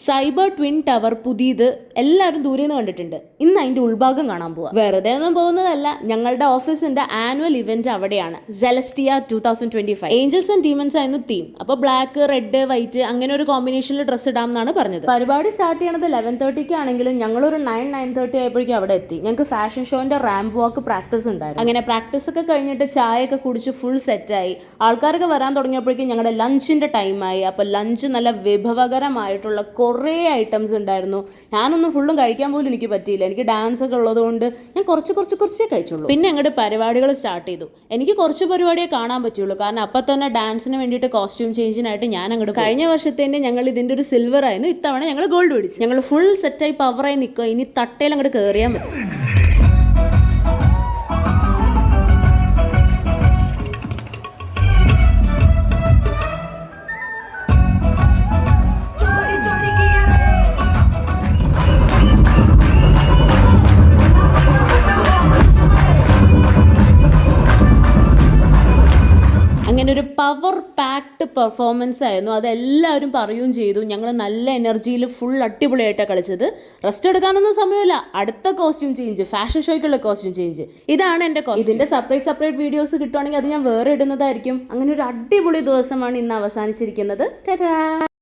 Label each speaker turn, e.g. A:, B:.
A: Cyber twin tower പുതിയത് എല്ലാവരും ദൂരെ നിന്ന് കണ്ടിട്ടുണ്ട്. ഇന്ന് അതിന്റെ ഉൾഭാഗം കാണാൻ പോവാ. വെറുതെ ഒന്നും പോകുന്നതല്ല, ഞങ്ങളുടെ ഓഫീസിന്റെ ആനുവൽ ഇവന്റ് അവിടെയാണ്. സെലസ്റ്റിയ 2025 ഏഞ്ചൽസ് ആൻഡ് ഡീമൻസ് ആയിരുന്നു തീം. അപ്പൊ ബ്ലാക്ക്, റെഡ്, വൈറ്റ് അങ്ങനെ ഒരു കോമ്പിനേഷനിൽ ഡ്രസ്സ് ഇടാം എന്നാണ് പറഞ്ഞത്. പരിപാടി സ്റ്റാർട്ട് ചെയ്യണത് 11:30 ആണെങ്കിലും ഞങ്ങളൊരു 9:30 ആയപ്പോഴേക്കും അവിടെ എത്തി. ഞങ്ങൾക്ക് ഫാഷൻ ഷോന്റെ റാമ്പ് വാക്ക് പ്രാക്ടീസ് ഉണ്ടായിരുന്നു. അങ്ങനെ പ്രാക്ടീസ് ഒക്കെ കഴിഞ്ഞിട്ട് ചായയൊക്കെ കുടിച്ച് ഫുൾ സെറ്റായി. ആൾക്കാരൊക്കെ വരാൻ തുടങ്ങിയപ്പോഴേക്കും ഞങ്ങളുടെ ലഞ്ചിന്റെ ടൈമായി. അപ്പൊ ലഞ്ച് നല്ല വിഭവകരമായിട്ടുള്ള കുറേ ഐറ്റംസ് ഉണ്ടായിരുന്നു. ഞാനൊന്നും ഫുള്ളും കഴിക്കാൻ പോലും എനിക്ക് പറ്റിയില്ല. എനിക്ക് ഡാൻസ് ഒക്കെ ഉള്ളതുകൊണ്ട് ഞാൻ കുറച്ചേ കഴിച്ചുള്ളൂ. പിന്നെ അങ്ങോട്ട് പരിപാടികൾ സ്റ്റാർട്ട് ചെയ്തു. എനിക്ക് കുറച്ച് പരിപാടിയെ കാണാൻ പറ്റുള്ളൂ, കാരണം അപ്പം തന്നെ ഡാൻസിന് വേണ്ടിയിട്ട് കോസ്റ്റ്യൂം ചേഞ്ചിനായിട്ട് ഞാൻ അങ്ങോട്ട്. കഴിഞ്ഞ വർഷത്തേന്റെ ഞങ്ങൾ ഇതിന്റെ ഒരു സിൽവർ ആയിരുന്നു, ഇത്തവണ ഞങ്ങൾ ഗോൾഡ് മേടിച്ചു. ഞങ്ങൾ ഫുൾ സെറ്റായി പവറായി നിൽക്കുക. ഇനി തട്ടയിൽ അങ്ങോട്ട് കയറിയാൽ മതി. അങ്ങനെ ഒരു പവർ പാക്ഡ് പെർഫോമൻസ് ആയിരുന്നു. അതെല്ലാവരും പറയുകയും ചെയ്തു. ഞങ്ങൾ നല്ല എനർജിയിൽ ഫുൾ അടിപൊളിയായിട്ടാണ് കളിച്ചത്. റെസ്റ്റ് എടുക്കാനൊന്നും സമയമില്ല. അടുത്ത കോസ്റ്റ്യൂം ചേഞ്ച്, ഫാഷൻ ഷോയ്ക്കുള്ള കോസ്റ്റ്യൂം ചേഞ്ച്. ഇതാണ് എൻ്റെ കോസ്റ്റ്യൂം. ഇതിൻ്റെ സെപ്പറേറ്റ് വീഡിയോസ് കിട്ടുവാണെങ്കിൽ അത് ഞാൻ വേറെ ഇടുന്നതായിരിക്കും. അങ്ങനെ ഒരു അടിപൊളി ദിവസമാണ് ഇന്ന് അവസാനിച്ചിരിക്കുന്നത്. ടാറ്റാ.